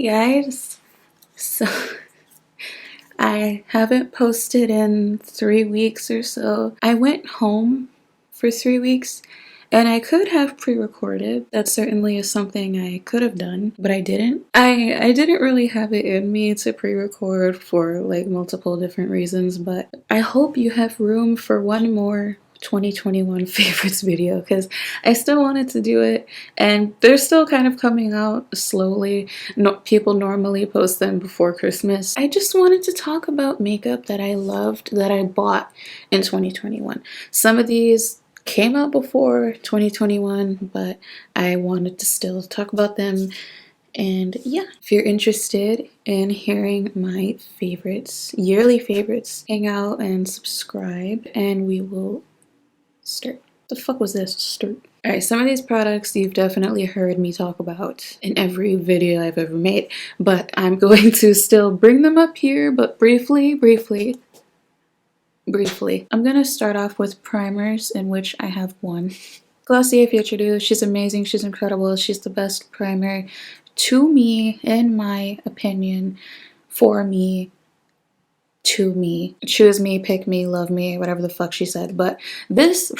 guys, so I haven't posted in 3 weeks or so. I went home for 3 weeks and I could have pre-recorded. That certainly is something I could have done, but I didn't. I didn't really have it in me to pre-record for like multiple different reasons, but I hope you have room for one more 2021 favorites video because I still wanted to do it, and they're still kind of coming out slowly. People normally post them before Christmas. I just wanted to talk about makeup that I loved, that I bought in 2021. Some of these came out before 2021, but I wanted to still talk about them. And yeah, if you're interested in hearing my favorites, yearly favorites, hang out and subscribe and we will start. The fuck was this? Start. Alright, some of these products you've definitely heard me talk about in every video I've ever made, but I'm going to still bring them up here, but briefly. I'm gonna start off with primers, in which I have one. Glossier FutureDew. She's amazing, she's incredible, she's the best primer to me, in my opinion, for me, to me. Choose me, pick me, love me, whatever the fuck she said. But this,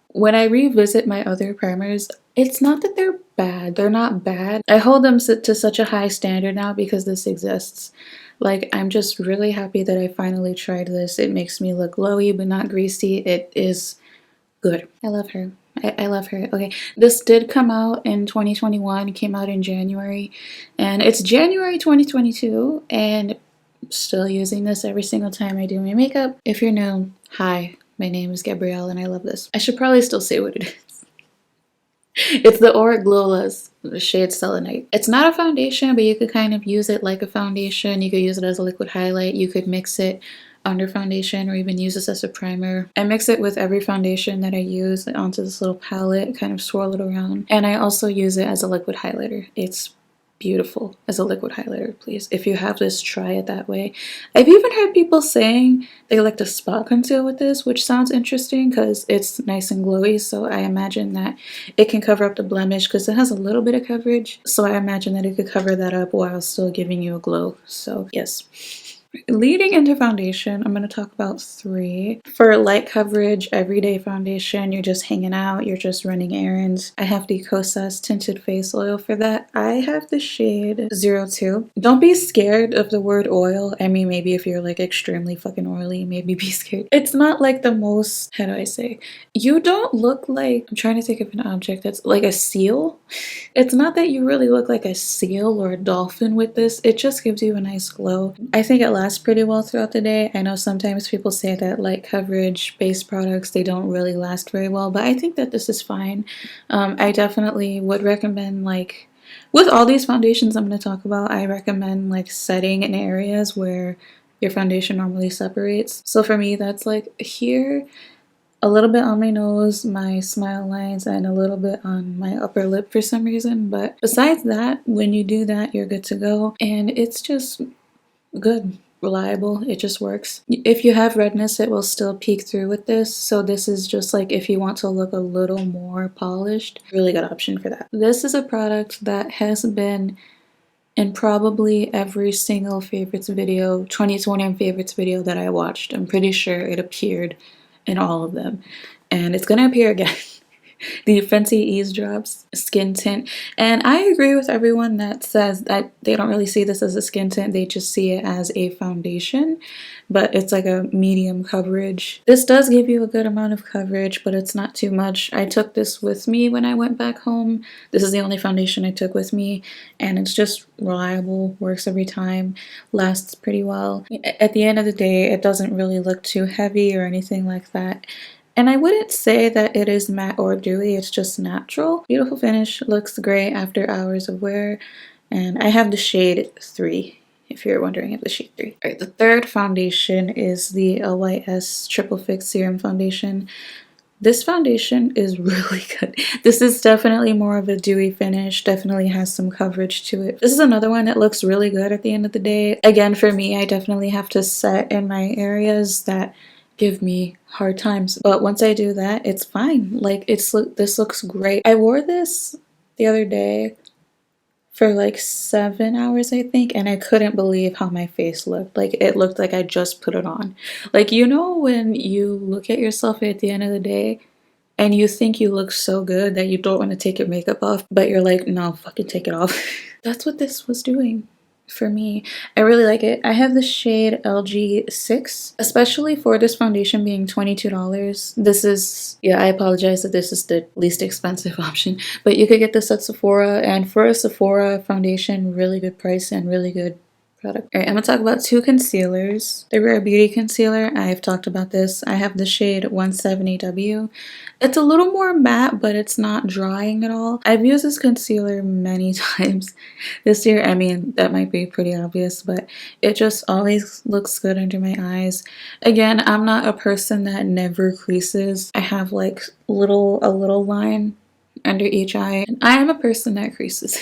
when I revisit my other primers, it's not that they're bad. They're not bad. I hold them to such a high standard now because this exists. Like, I'm just really happy that I finally tried this. It makes me look glowy but not greasy. It is good. I love her. I love her. Okay, this did come out in 2021. It came out in January. And it's January 2022. And still using this every single time I do my makeup. If you're new, hi, my name is Gabrielle and I love this. I should probably still say what it is. It's the Auric Glowless, the shade Selenite. It's not a foundation, but you could kind of use it like a foundation. You could use it as a liquid highlight. You could mix it under foundation or even use this as a primer. I mix it with every foundation that I use onto this little palette, kind of swirl it around. And I also use it as a liquid highlighter. It's beautiful as a liquid highlighter, please. If you have this, try it that way. I've even heard people saying they like to spot conceal with this, which sounds interesting because it's nice and glowy, so I imagine that it can cover up the blemish because it has a little bit of coverage, so I imagine that it could cover that up while still giving you a glow. So yes. Leading into foundation, I'm going to talk about 3. For light coverage, everyday foundation, you're just hanging out, you're just running errands. I have the Kosas tinted face oil for that. I have the shade 02. Don't be scared of the word oil. I mean, maybe if you're like extremely fucking oily, maybe be scared. It's not like the most, how do I say? You don't look like, I'm trying to think of an object that's like a seal. It's not that you really look like a seal or a dolphin with this. It just gives you a nice glow. I think it lasts pretty well throughout the day. I know sometimes people say that light coverage based products, they don't really last very well, but I think that this is fine. I definitely would recommend, like, with all these foundations I'm going to talk about, I recommend like setting in areas where your foundation normally separates. So for me, that's like here, a little bit on my nose, my smile lines, and a little bit on my upper lip for some reason. But besides that, when you do that, you're good to go. And it's just good, reliable, it just works. If you have redness, it will still peek through with this. So this is just like if you want to look a little more polished, really good option for that. This is a product that has been in probably every single favorites video, 2021 favorites video that I watched. I'm pretty sure it appeared in all of them, and it's gonna appear again. The Fenty Eaze Drops Skin Tint. And I agree with everyone that says that they don't really see this as a skin tint, they just see it as a foundation, but it's like a medium coverage. This does give you a good amount of coverage, but it's not too much. I took this with me when I went back home. This is the only foundation I took with me, and it's just reliable, works every time, lasts pretty well. At the end of the day, it doesn't really look too heavy or anything like that. And I wouldn't say that it is matte or dewy, it's just natural. Beautiful finish, looks great after hours of wear. And I have the shade 3, if you're wondering, if the shade 3. Alright, the third foundation is the LYS Triple Fix Serum Foundation. This foundation is really good. This is definitely more of a dewy finish, definitely has some coverage to it. This is another one that looks really good at the end of the day. Again, for me, I definitely have to set in my areas that give me hard times, but once I do that, it's fine. Like, this looks great. I wore this the other day for like 7 hours, I think, and I couldn't believe how my face looked. Like, it looked like I just put it on. Like, you know when you look at yourself at the end of the day and you think you look so good that you don't want to take your makeup off, but you're like, no, fucking take it off. That's what this was doing for me. I really like it. I have the shade LG6, especially for this foundation being $22. This is, yeah, I apologize that this is the least expensive option, but you could get this at Sephora, and for a Sephora foundation, really good price and really good product. All right, I'm gonna talk about two concealers. The Rare Beauty concealer, I've talked about this. I have the shade 170W. It's a little more matte, but it's not drying at all. I've used this concealer many times this year. I mean, that might be pretty obvious, but it just always looks good under my eyes. Again, I'm not a person that never creases. I have like a little line under each eye. And I am a person that creases.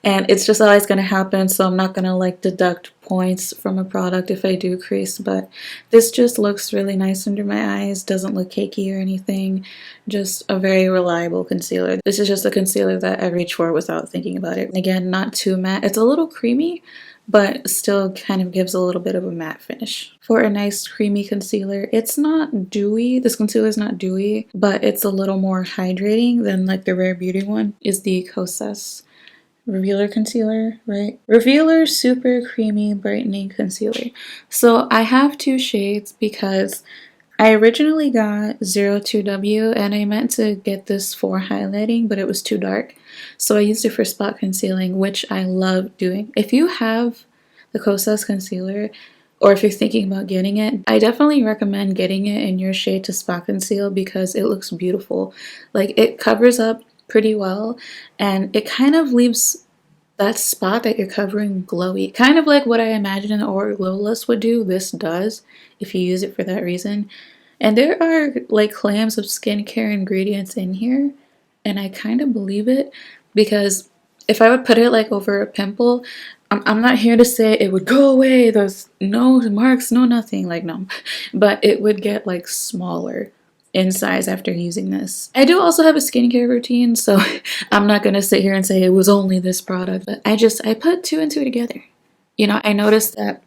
And it's just always going to happen, so I'm not going to like deduct points from a product if I do crease, but this just looks really nice under my eyes, doesn't look cakey or anything, just a very reliable concealer. This is just a concealer that I reach for without thinking about it. And again, not too matte. It's a little creamy, but still kind of gives a little bit of a matte finish. For a nice creamy concealer, it's not dewy. This concealer is not dewy, but it's a little more hydrating than like the Rare Beauty one, is the Kosas Revealer concealer, right? Revealer Super Creamy Brightening Concealer. So I have two shades because I originally got 02W and I meant to get this for highlighting, but it was too dark. So I used it for spot concealing, which I love doing. If you have the Kosas concealer, or if you're thinking about getting it, I definitely recommend getting it in your shade to spot conceal because it looks beautiful. Like, it covers up pretty well and it kind of leaves that spot that you're covering glowy, kind of like what I imagine an Auric Glowless would do. This does if you use it for that reason. And there are like claims of skincare ingredients in here, and I kind of believe it, because if I would put it like over a pimple, I'm not here to say it would go away, there's no marks, no nothing, like no, but it would get like smaller in size after using this. I do also have a skincare routine, so I'm not gonna sit here and say it was only this product, but I put two and two together. You know, I noticed that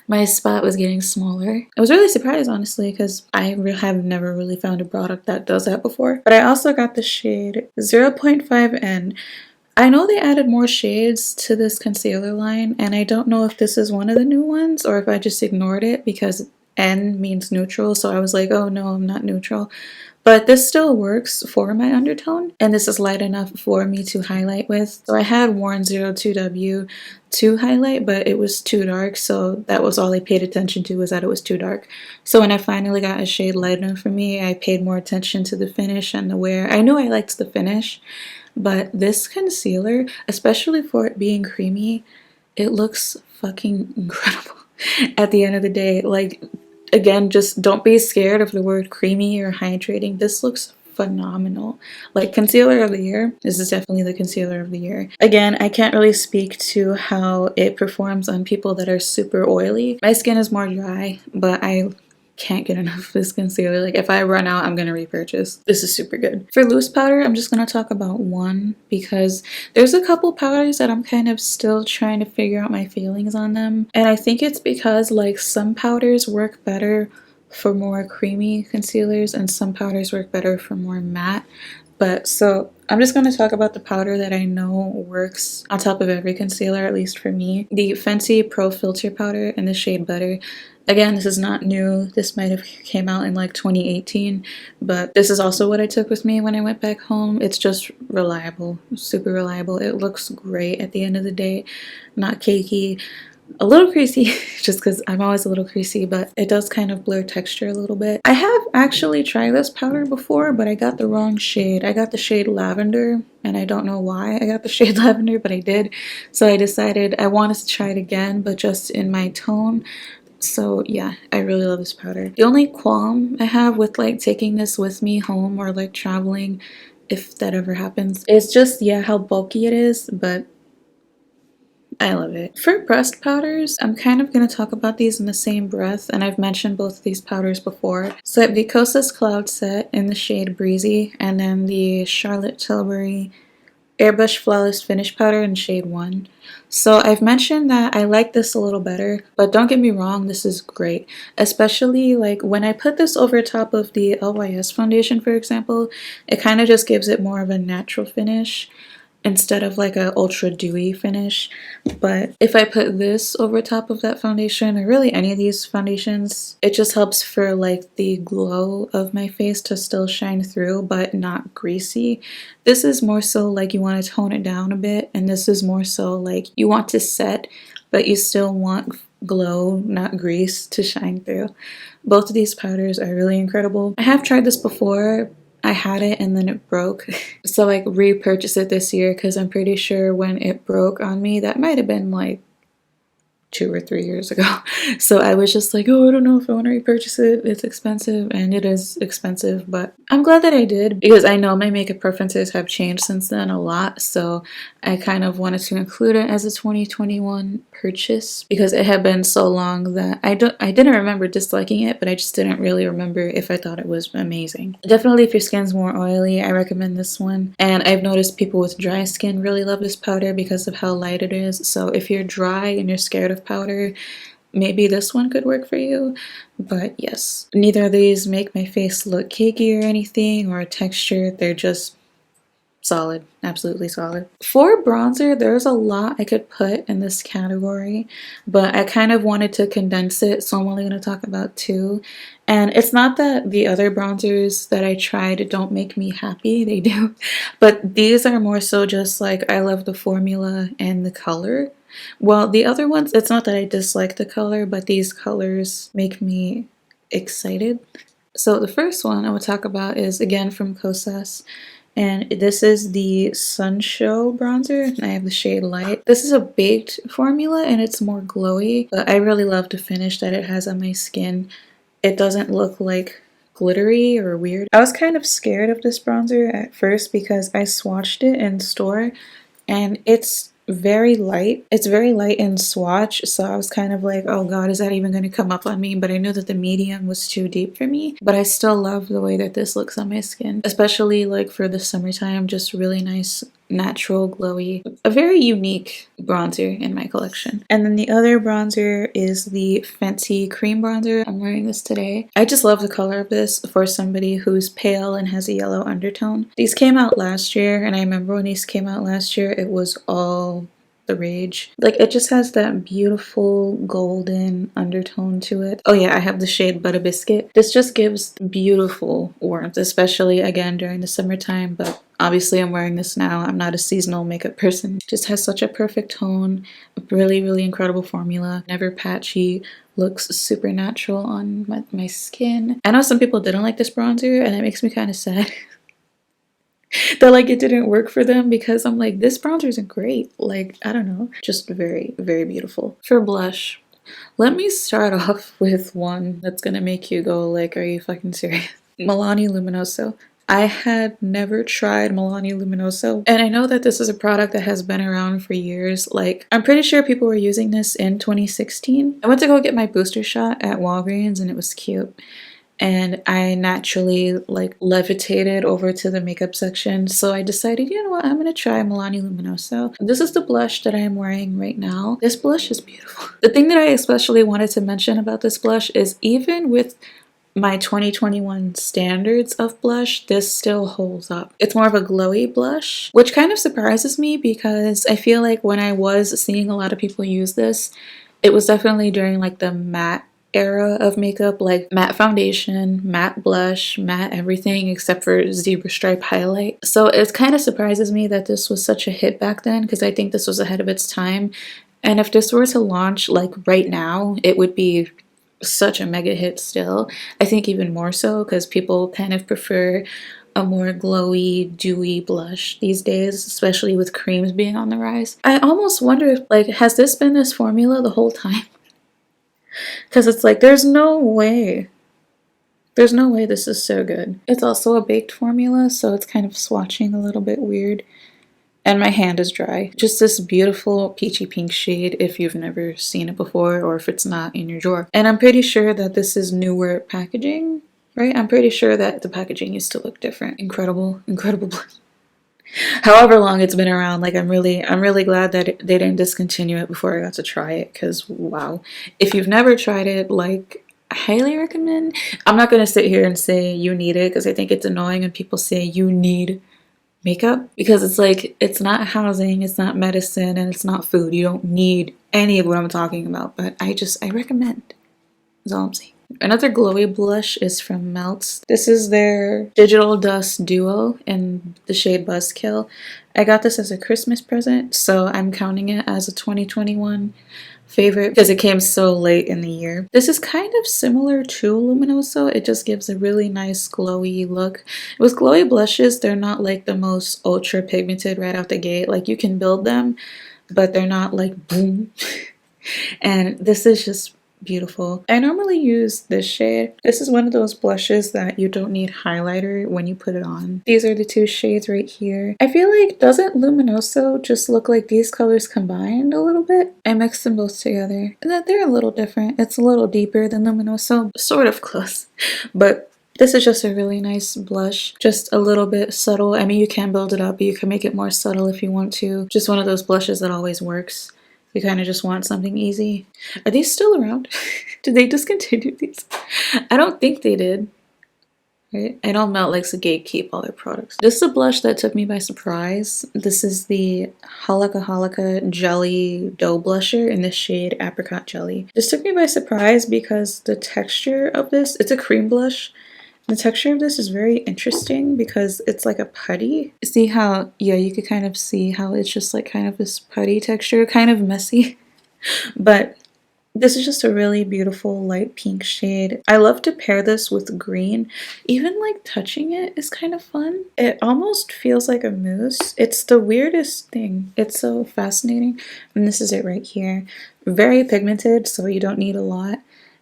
my spot was getting smaller. I was really surprised, honestly, because I have never really found a product that does that before. But I also got the shade 0.5N. I know they added more shades to this concealer line, and I don't know if this is one of the new ones or if I just ignored it because N means neutral, so I was like, oh no, I'm not neutral. But this still works for my undertone, and this is light enough for me to highlight with. So I had worn 02W to highlight, but it was too dark, so that was all I paid attention to, was that it was too dark. So when I finally got a shade light enough for me, I paid more attention to the finish and the wear. I knew I liked the finish, but this concealer, especially for it being creamy, it looks fucking incredible at the end of the day. Like, again, just don't be scared of the word creamy or hydrating. This looks phenomenal. Like, concealer of the year. This is definitely the concealer of the year. Again, I can't really speak to how it performs on people that are super oily. My skin is more dry, but I can't get enough of this concealer. Like, if I run out, I'm gonna repurchase. This is super good. For loose powder, I'm just gonna talk about one because there's a couple powders that I'm kind of still trying to figure out my feelings on them. And I think it's because like some powders work better for more creamy concealers and some powders work better for more matte. But so I'm just going to talk about the powder that I know works on top of every concealer, at least for me. The Fenty Pro Filter powder in the shade Butter. Again, this is not new. This might have came out in like 2018, but this is also what I took with me when I went back home. It's just reliable, super reliable. It looks great at the end of the day, not cakey. A little creasy, just because I'm always a little creasy, but it does kind of blur texture a little bit. I have actually tried this powder before, but I got the wrong shade. I got the shade Lavender, and I don't know why I got the shade Lavender, but I did. So I decided I wanted to try it again, but just in my tone. So yeah, I really love this powder. The only qualm I have with like taking this with me home or like traveling, if that ever happens, is just, yeah, how bulky it is, but I love it. For pressed powders, I'm kind of going to talk about these in the same breath, and I've mentioned both of these powders before. So I have the Kosas Cloud Set in the shade Breezy, and then the Charlotte Tilbury Airbrush Flawless Finish Powder in shade 1. So I've mentioned that I like this a little better, but don't get me wrong, this is great. Especially like when I put this over top of the LYS foundation, for example, it kind of just gives it more of a natural finish instead of like a ultra dewy finish. But if I put this over top of that foundation, or really any of these foundations, it just helps for like the glow of my face to still shine through but not greasy. This is more so like you want to tone it down a bit, and this is more so like you want to set but you still want glow, not grease, to shine through. Both of these powders are really incredible. I have tried this before. I had it and then it broke. So I repurchased it this year because I'm pretty sure when it broke on me, that might have been like 2 or 3 years ago. So I was just like, oh, I don't know if I want to repurchase it. It's expensive, and it is expensive, but I'm glad that I did because I know my makeup preferences have changed since then a lot. So I kind of wanted to include it as a 2021 purchase because it had been so long that I didn't remember disliking it, but I just didn't really remember if I thought it was amazing. Definitely if your skin's more oily, I recommend this one. And I've noticed people with dry skin really love this powder because of how light it is. So if you're dry and you're scared of powder, maybe this one could work for you. But yes, neither of these make my face look cakey or anything or texture. They're just solid, absolutely solid. For bronzer, there's a lot I could put in this category, but I kind of wanted to condense it, so I'm only going to talk about 2. And it's not that the other bronzers that I tried don't make me happy, they do, but these are more so just like I love the formula and the color. Well, the other ones, it's not that I dislike the color, but these colors make me excited. So the first one I will talk about is again from Kosas. And this is the Sun Show bronzer, and I have the shade Light. This is a baked formula and it's more glowy, but I really love the finish that it has on my skin. It doesn't look like glittery or weird. I was kind of scared of this bronzer at first because I swatched it in store and it's very light. It's very light in swatch, so I was kind of like, oh god, is that even going to come up on me? But I knew that the medium was too deep for me. But I still love the way that this looks on my skin, especially like for the summertime. Just really nice, natural, glowy, a very unique bronzer in my collection. And then the other bronzer is the Fenty cream bronzer. I'm wearing this today. I just love the color of this for somebody who's pale and has a yellow undertone. These came out last year, and I remember when these came out last year, it was all the rage. Like, it just has that beautiful golden undertone to it. Oh yeah, I have the shade Butter Biscuit. This just gives beautiful warmth, especially again during the summertime, but obviously I'm wearing this now. I'm not a seasonal makeup person. Just has such a perfect tone, a really, really incredible formula, never patchy, looks super natural on my skin. I know some people didn't like this bronzer, and it makes me kind of sad. That like it didn't work for them, because I'm like, this bronzer isn't great. Like, I don't know, just very, very beautiful. For blush, let me start off with one that's gonna make you go like, are you fucking serious? Milani Luminoso. I had never tried Milani Luminoso, and I know that this is a product that has been around for years. Like, I'm pretty sure people were using this in 2016. I went to go get my booster shot at Walgreens, and it was cute. And I naturally like levitated over to the makeup section, so I decided, you know what, I'm gonna try Milani Luminoso. This is the blush that I am wearing right now. This blush is beautiful. The thing that I especially wanted to mention about this blush is even with my 2021 standards of blush, this still holds up. It's more of a glowy blush, which kind of surprises me because I feel like when I was seeing a lot of people use this, it was definitely during like the matte era of makeup, like matte foundation, matte blush, matte everything except for zebra stripe highlight. So it kind of surprises me that this was such a hit back then, because I think this was ahead of its time. And if this were to launch like right now, it would be such a mega hit still. I think even more so because people kind of prefer a more glowy, dewy blush these days, especially with creams being on the rise. I almost wonder if, like, has this been this formula the whole time? Because it's like, there's no way this is so good. It's also a baked formula, so it's kind of swatching a little bit weird. And my hand is dry. Just this beautiful peachy pink shade if you've never seen it before, or if it's not in your drawer. And I'm pretty sure that this is newer packaging, right? I'm pretty sure that the packaging used to look different. Incredible, incredible blush. however long it's been around. Like I'm really glad that they didn't discontinue it before I got to try it, because wow, if you've never tried it, like I highly recommend. I'm not gonna sit here and say you need it, because I think it's annoying when people say you need makeup, because it's like, it's not housing, it's not medicine, and it's not food. You don't need any of what I'm talking about, but I recommend. That's all I'm saying. Another glowy blush is from Melts. This is their Digital Dust Duo in the shade Buzzkill. I got this as a Christmas present, so I'm counting it as a 2021 favorite because it came so late in the year. This is kind of similar to Luminoso. It just gives a really nice glowy look. With glowy blushes, they're not like the most ultra pigmented right out the gate. Like you can build them, but they're not like boom. And this is just beautiful. I normally use this shade. This is one of those blushes that you don't need highlighter when you put it on. These are the two shades right here. I feel like, doesn't Luminoso just look like these colors combined a little bit? I mixed them both together. And that they're a little different. It's a little deeper than Luminoso, sort of close. But this is just a really nice blush, just a little bit subtle. I mean, you can build it up, but you can make it more subtle if you want to. Just one of those blushes that always works. You kind of just want something easy. Are these still around? Did they discontinue these? I don't think they did. Right? I know Melt likes to gatekeep all their products. This is a blush that took me by surprise. This is the Halaka Halaka Jelly Dough Blusher in the shade Apricot Jelly. This took me by surprise because the texture of this, it's a cream blush. The texture of this is very interesting because it's like a putty. See how, yeah, you could kind of see how it's just like kind of this putty texture, kind of messy. But this is just a really beautiful light pink shade. I love to pair this with green. Even like touching it is kind of fun. It almost feels like a mousse. It's the weirdest thing. It's so fascinating. And this is it right here. Very pigmented, so you don't need a lot.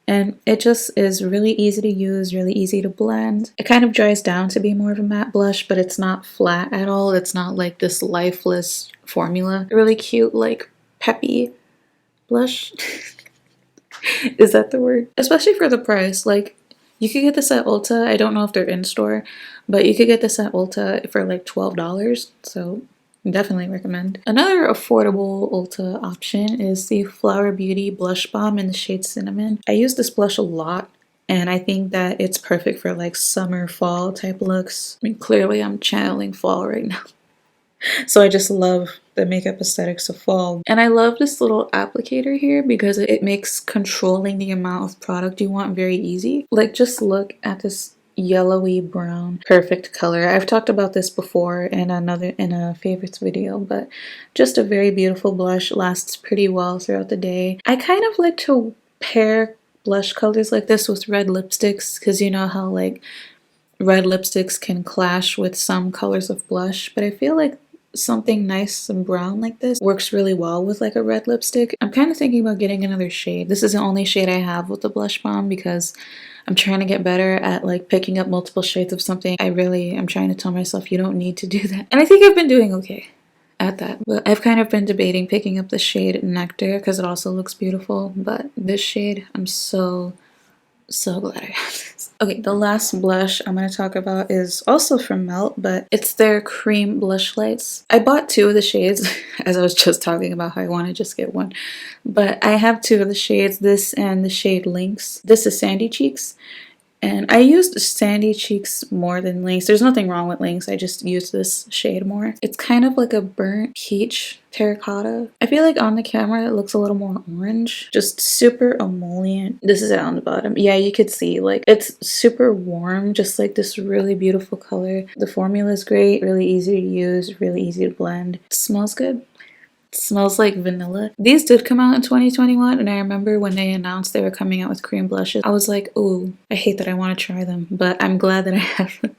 And it just is really easy to use, really easy to blend. It kind of dries down to be more of a matte blush, but it's not flat at all. It's not like this lifeless formula. A really cute, like, peppy blush. Is that the word? Especially for the price. Like, you could get this at Ulta. I don't know if they're in store, but you could get this at Ulta for like $12. So definitely recommend. Another affordable Ulta option is the Flower Beauty Blush Balm in the shade Cinnamon. I use this blush a lot, and I think that it's perfect for like summer, fall type looks. I mean, clearly I'm channeling fall right now. So I just love the makeup aesthetics of fall. And I love this little applicator here because it makes controlling the amount of product you want very easy. Like, just look at this yellowy brown perfect color. I've talked about this before in a favorites video, but just a very beautiful blush, lasts pretty well throughout the day. I kind of like to pair blush colors like this with red lipsticks, because you know how like red lipsticks can clash with some colors of blush, but I feel like something nice and brown like this works really well with like a red lipstick. I'm kind of thinking about getting another shade. This is the only shade I have with the blush balm because I'm trying to get better at like picking up multiple shades of something. I'm trying to tell myself you don't need to do that. And I think I've been doing okay at that. But I've kind of been debating picking up the shade Nectar because it also looks beautiful. But this shade, I'm so glad I have this. Okay, the last blush I'm going to talk about is also from Melt, but it's their cream blush lights. I bought two of the shades, as I was just talking about how I want to just get one. But I have two of the shades, this and the shade Lynx. This is Sandy Cheeks. And I used Sandy Cheeks more than Lynx. There's nothing wrong with Lynx, I just used this shade more. It's kind of like a burnt peach terracotta. I feel like on the camera it looks a little more orange. Just super emollient. This is it on the bottom. Yeah, you could see like it's super warm, just like this really beautiful color. The formula is great, really easy to use, really easy to blend. It smells good. Smells like vanilla. These did come out in 2021, and I remember when they announced they were coming out with cream blushes, I was like, ooh, I hate that I want to try them, but I'm glad that I have them.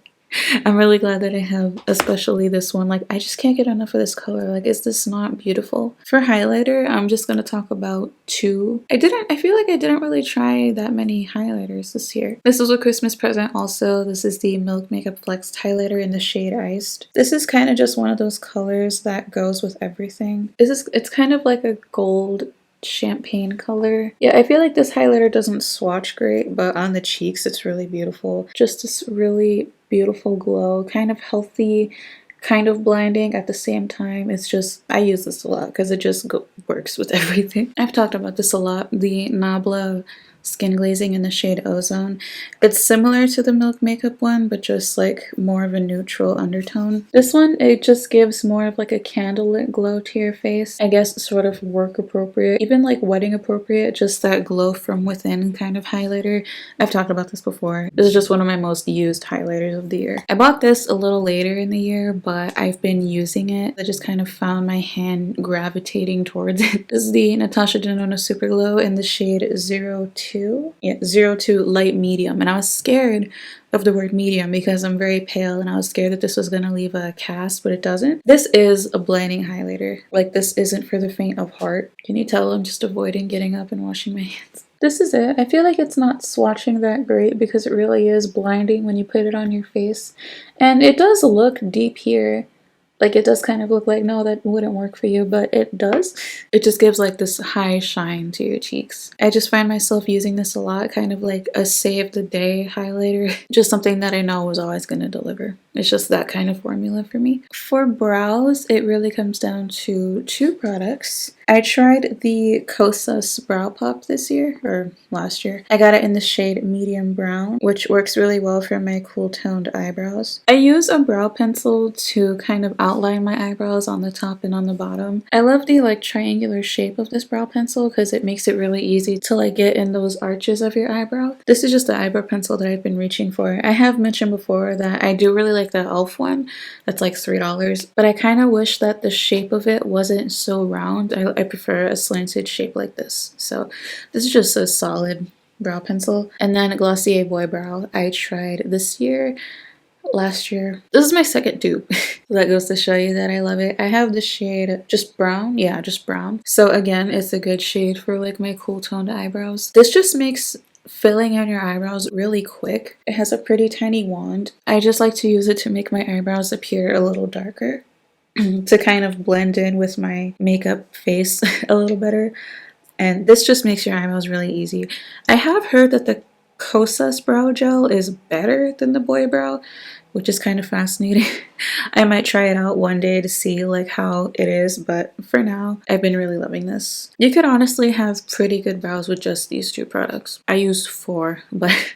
I'm really glad that I have, especially this one. Like, I just can't get enough of this color. Like, is this not beautiful? For highlighter, I'm just going to talk about two. I feel like I didn't really try that many highlighters this year. This was a Christmas present also. This is the Milk Makeup Flex highlighter in the shade Iced. This is kind of just one of those colors that goes with everything. It's kind of like a gold champagne color. Yeah, I feel like this highlighter doesn't swatch great, but on the cheeks it's really beautiful. Just this really beautiful glow, kind of healthy, kind of blinding at the same time. It's just, I use this a lot because it just works with everything. I've talked about this a lot, the Nabla skin glazing in the shade Ozone. It's similar to the Milk Makeup one, but just like more of a neutral undertone. This one, it just gives more of like a candlelit glow to your face. I guess sort of work appropriate, even like wedding appropriate, just that glow from within kind of highlighter. I've talked about this before. This is just one of my most used highlighters of the year. I bought this a little later in the year, but I've been using it. I just kind of found my hand gravitating towards it. This is the Natasha Denona Super Glow in the shade 02. Yeah, 02 light medium. And I was scared of the word medium because I'm very pale and I was scared that this was going to leave a cast, but it doesn't. This is a blinding highlighter. Like, this isn't for the faint of heart. Can you tell I'm just avoiding getting up and washing my hands? This is it. I feel like it's not swatching that great because it really is blinding when you put it on your face. And it does look deep here. Like, it does kind of look like, no, that wouldn't work for you, but it does. It just gives like this high shine to your cheeks. I just find myself using this a lot, kind of like a save the day highlighter. Just something that I know was always going to deliver. It's just that kind of formula for me. For brows, it really comes down to two products. I tried the Kosas Brow Pop this year, or last year. I got it in the shade medium brown, which works really well for my cool toned eyebrows. I use a brow pencil to kind of outline my eyebrows on the top and on the bottom. I love the like triangular shape of this brow pencil because it makes it really easy to like get in those arches of your eyebrow. This is just the eyebrow pencil that I've been reaching for. I have mentioned before that I do really like the e.l.f. one. That's like $3, but I kind of wish that the shape of it wasn't so round. I prefer a slanted shape like this. So this is just a solid brow pencil. And then Glossier Boy Brow I tried this year. Last year. This is my second dupe. That goes to show you that I love it. I have the shade just brown. Yeah, just brown. So again, it's a good shade for like my cool toned eyebrows. This just makes filling in your eyebrows really quick. It has a pretty tiny wand. I just like to use it to make my eyebrows appear a little darker to kind of blend in with my makeup face a little better. And this just makes your eyebrows really easy. I have heard that the Kosas brow gel is better than the Boy Brow, which is kind of fascinating. I might try it out one day to see like how it is, but for now, I've been really loving this. You could honestly have pretty good brows with just these two products. I use 4, but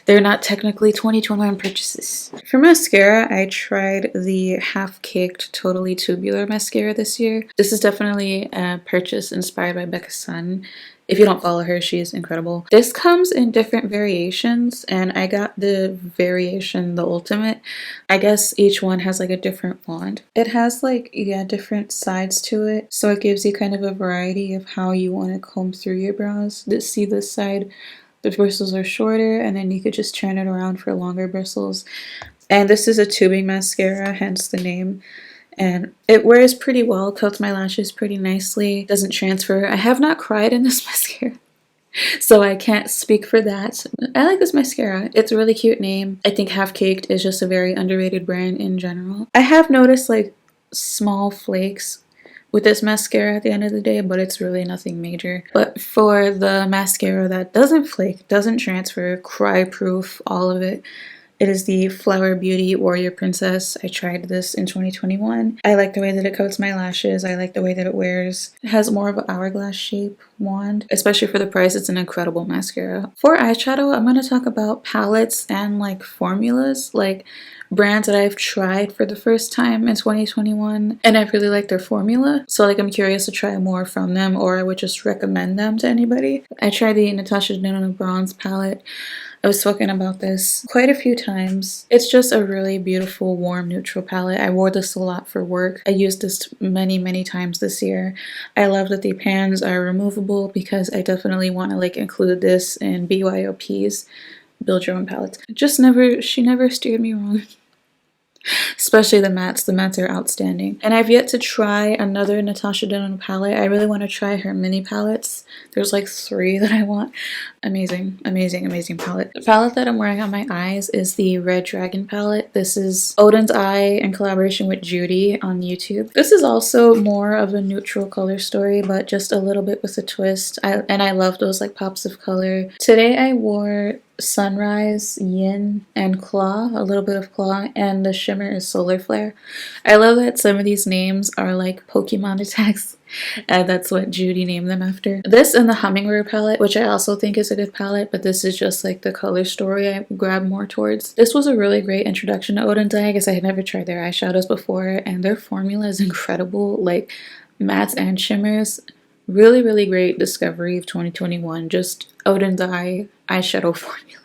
they're not technically 2021 purchases. For mascara, I tried the Half-Caked Totally Tubular mascara this year. This is definitely a purchase inspired by Becca Sun. If you don't follow her, she is incredible. This comes in different variations, and I got the variation, the ultimate. I guess each one has like a different wand. It has like, yeah, different sides to it, so it gives you kind of a variety of how you want to comb through your brows. See this side, the bristles are shorter, and then you could just turn it around for longer bristles. And this is a tubing mascara, hence the name. And it wears pretty well, coats my lashes pretty nicely, doesn't transfer. I have not cried in this mascara, so I can't speak for that. I like this mascara. It's a really cute name. I think Half-Caked is just a very underrated brand in general. I have noticed like small flakes with this mascara at the end of the day, but it's really nothing major. But for the mascara that doesn't flake, doesn't transfer, cry proof, all of it, it is the Flower Beauty Warrior Princess. I tried this in 2021. I like the way that it coats my lashes. I like the way that it wears. It has more of an hourglass shape wand. Especially for the price, it's an incredible mascara. For eyeshadow, I'm going to talk about palettes and like formulas, like brands that I've tried for the first time in 2021, and I really like their formula. So like I'm curious to try more from them, or I would just recommend them to anybody. I tried the Natasha Denona Bronze palette. I've spoken about this quite a few times. It's just a really beautiful, warm, neutral palette. I wore this a lot for work. I used this many times this year. I love that the pans are removable because I definitely want to like include this in BYOPs, build your own palettes. She never steered me wrong. Especially the mattes. The mattes are outstanding. And I've yet to try another Natasha Denona palette. I really want to try her mini palettes. There's like 3 that I want. Amazing palette. The palette that I'm wearing on my eyes is the Red Dragon palette. This is Odin's Eye in collaboration with Judy on YouTube. This is also more of a neutral color story, but just a little bit with a twist. And I love those like pops of color. Today I wore Sunrise, Yin, and Claw, a little bit of Claw, and the shimmer is Solar Flare. I love that some of these names are like Pokemon attacks, and that's what Judy named them after. This and the Hummingbird palette, which I also think is a good palette, but this is just like the color story I grab more towards. This was a really great introduction to Oud & Dye because I had never tried their eyeshadows before, and their formula is incredible, like mattes and shimmers. Really, really great discovery of 2021, just Oud & Dye eyeshadow formula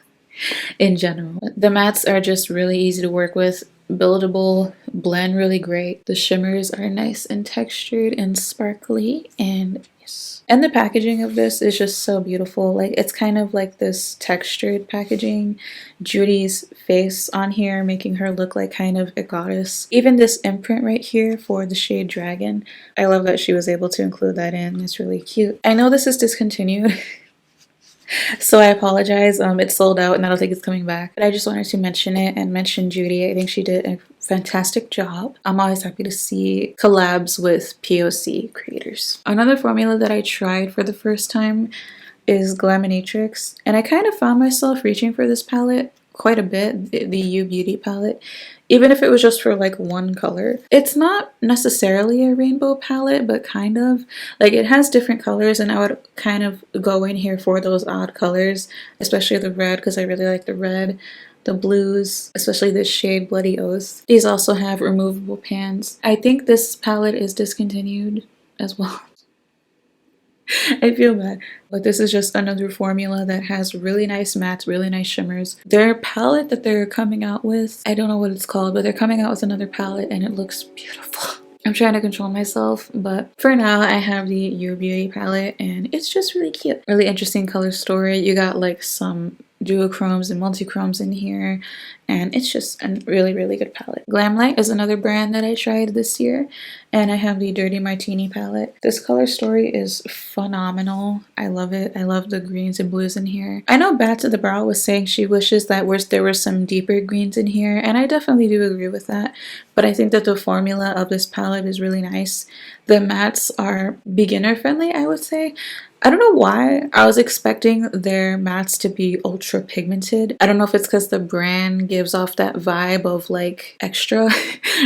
in general. The mattes are just really easy to work with, buildable, blend really great. The shimmers are nice and textured and sparkly, and yes. And the packaging of this is just so beautiful. Like, it's kind of like this textured packaging. Judy's face on here making her look like kind of a goddess. Even this imprint right here for the shade Dragon, I love that she was able to include that in. It's really cute. I know this is discontinued. So I apologize, it's sold out and I don't think it's coming back. But I just wanted to mention it and mention Judy. I think she did a fantastic job. I'm always happy to see collabs with POC creators. Another formula that I tried for the first time is Glaminatrix, and I kind of found myself reaching for this palette quite a bit, the U Beauty palette, even if it was just for like one color. It's not necessarily a rainbow palette, but kind of. Like, it has different colors, and I would kind of go in here for those odd colors, especially the red, because I really like the red, the blues, especially this shade Bloody Oath. These also have removable pans. I think this palette is discontinued as well. I feel bad, but this is just another formula that has really nice mattes, really nice shimmers. Their palette that they're coming out with, I don't know what it's called, but they're coming out with another palette and it looks beautiful. I'm trying to control myself, but for now I have the U Beauty palette and it's just really cute. Really interesting color story. You got like some duochromes and multichromes in here, and it's just a really, really good palette. Glamlight is another brand that I tried this year, and I have the Dirty Martini palette. This color story is phenomenal. I love it. I love the greens and blues in here. I know Bats at the Brow was saying she wishes that there were some deeper greens in here, and I definitely do agree with that, but I think that the formula of this palette is really nice. The mattes are beginner friendly, I would say. I don't know why I was expecting their mattes to be ultra pigmented. I don't know if it's because the brand gives off that vibe of like extra,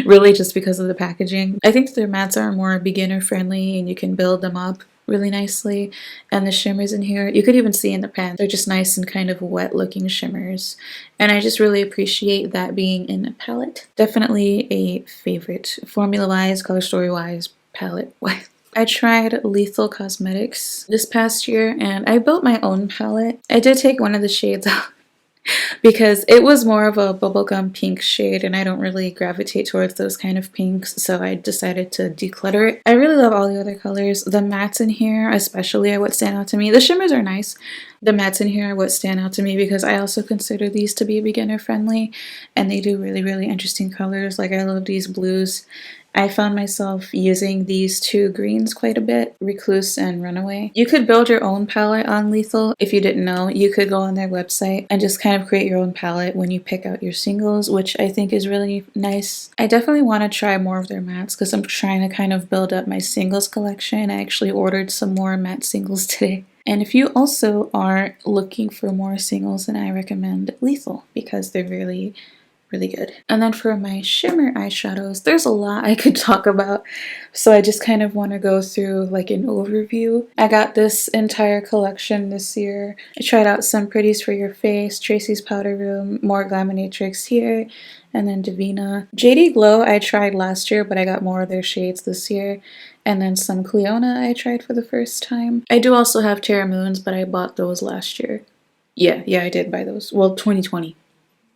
really just because of the packaging. I think their mattes are more beginner friendly and you can build them up really nicely. And the shimmers in here, you could even see in the pan, they're just nice and kind of wet looking shimmers. And I just really appreciate that being in a palette. Definitely a favorite formula wise, color story wise, palette wise. I tried Lethal Cosmetics this past year and I built my own palette. I did take one of the shades out because it was more of a bubblegum pink shade and I don't really gravitate towards those kind of pinks, so I decided to declutter it. I really love all the other colors. The mattes in here especially are what stand out to me. The shimmers are nice. The mattes in here are what stand out to me because I also consider these to be beginner friendly and they do really, really interesting colors. Like, I love these blues. I found myself using these two greens quite a bit, Recluse and Runaway. You could build your own palette on Lethal. If you didn't know, you could go on their website and just kind of create your own palette when you pick out your singles, which I think is really nice. I definitely want to try more of their mattes because I'm trying to kind of build up my singles collection. I actually ordered some more matte singles today. And if you also are looking for more singles, then I recommend Lethal because they're really good. And then for my shimmer eyeshadows, there's a lot I could talk about, so I just kind of want to go through like an overview. I got this entire collection this year. I tried out some Pretties for Your Face, Tracy's Powder Room, more Glaminatrix here, and then Divina. JD Glow I tried last year, but I got more of their shades this year. And then some Cleona I tried for the first time. I do also have Terra Moons, but I bought those last year. Yeah, I did buy those. Well, 2020.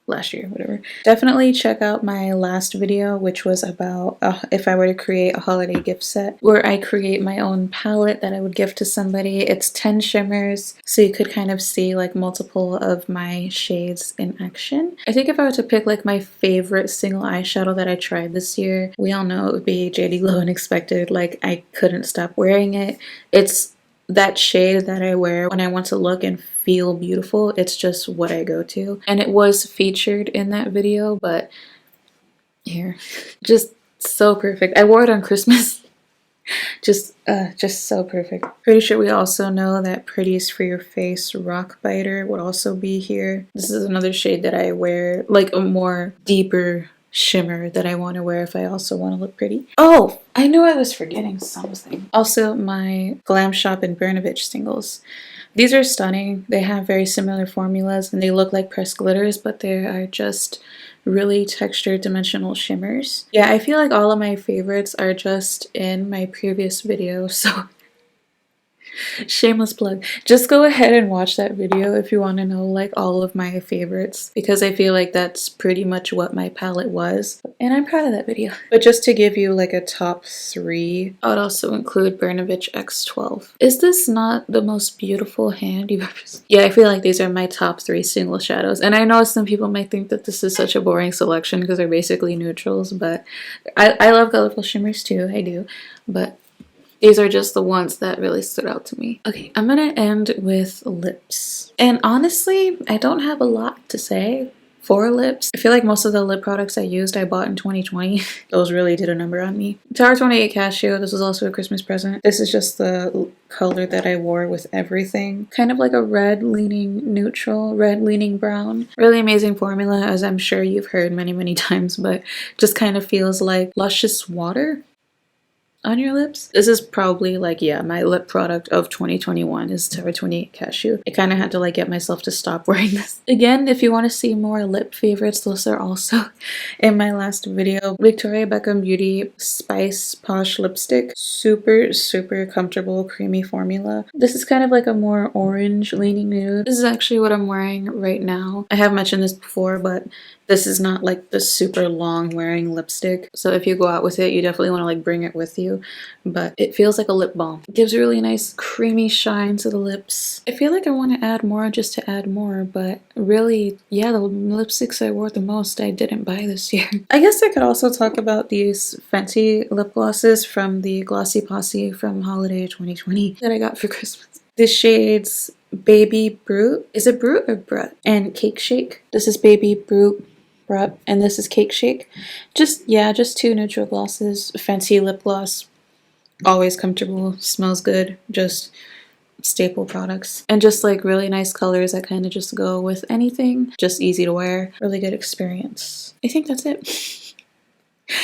Last year, whatever. Definitely check out my last video, which was about if I were to create a holiday gift set, where I create my own palette that I would gift to somebody. It's 10 shimmers, so you could kind of see like multiple of my shades in action. I think if I were to pick like my favorite single eyeshadow that I tried this year, we all know it would be JD Glow Unexpected. Like, I couldn't stop wearing it. It's that shade that I wear when I want to look and feel beautiful. It's just what I go to. And it was featured in that video, but here, just so perfect. I wore it on Christmas Just so perfect. Pretty sure we also know that Prettiest for Your Face Rock Biter would also be here. This is another shade that I wear, like a more deeper shimmer that I want to wear if I also want to look pretty. Oh, I knew I was forgetting something. Also, my Glam Shop and Burnovich singles. These are stunning. They have very similar formulas and they look like pressed glitters, but they are just really textured dimensional shimmers. Yeah, I feel like all of my favorites are just in my previous video, so shameless plug. Just go ahead and watch that video if you want to know like all of my favorites, because I feel like that's pretty much what my palette was, and I'm proud of that video. But just to give you like a top 3, I would also include Burnovich X12. Is this not the most beautiful hand you've ever seen? Yeah, I feel like these are my top 3 single shadows, and I know some people might think that this is such a boring selection because they're basically neutrals, but I love colorful shimmers too, I do, but these are just the ones that really stood out to me. Okay, I'm gonna end with lips. And honestly, I don't have a lot to say for lips. I feel like most of the lip products I used I bought in 2020. Those really did a number on me. Tower 28 Cashew, this was also a Christmas present. This is just the color that I wore with everything. Kind of like a red leaning neutral, red leaning brown. Really amazing formula, as I'm sure you've heard many times, but just kind of feels like luscious water on your lips. This is probably like, yeah, my lip product of 2021 is Tower 28 Cashew. I kind of had to like get myself to stop wearing this. Again, if you want to see more lip favorites, those are also in my last video. Victoria Beckham Beauty Spice Posh Lipstick. Super comfortable creamy formula. This is kind of like a more orange leaning nude. This is actually what I'm wearing right now. I have mentioned this before, but this is not like the super long wearing lipstick. So if you go out with it, you definitely want to like bring it with you. But it feels like a lip balm. It gives a really nice creamy shine to the lips. I feel like I want to add more just to add more, but really, yeah, the lipsticks I wore the most I didn't buy this year. I guess I could also talk about these Fenty lip glosses from the Glossy Posse from holiday 2020 that I got for Christmas. The shades Baby Brute. Is it Brute or Brut? And Cake Shake. This is Baby Brute, Brut, and this is Cake Shake. Just 2 neutral glosses. Fenty lip gloss. Always comfortable. Smells good. Just staple products. And just like really nice colors that kind of just go with anything. Just easy to wear. Really good experience. I think that's it.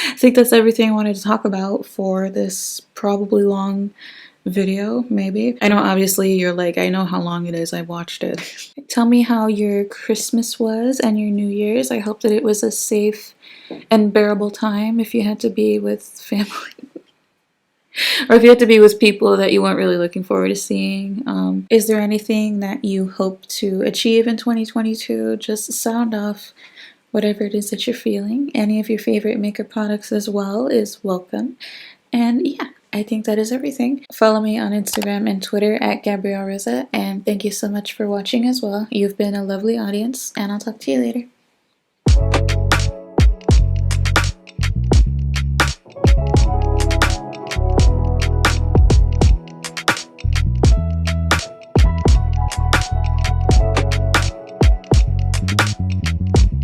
I think that's everything I wanted to talk about for this probably long video, maybe. I know obviously you're like, I know how long it is, I watched it. Tell me how your Christmas was and your New Year's. I hope that it was a safe and bearable time if you had to be with family. Or if you had to be with people that you weren't really looking forward to seeing. Is there anything that you hope to achieve in 2022? Just sound off whatever it is that you're feeling. Any of your favorite makeup products as well is welcome. And yeah, I think that is everything. Follow me on Instagram and Twitter at Gabrielle rizz-uh, and thank you so much for watching as well. You've been a lovely audience, and I'll talk to you later.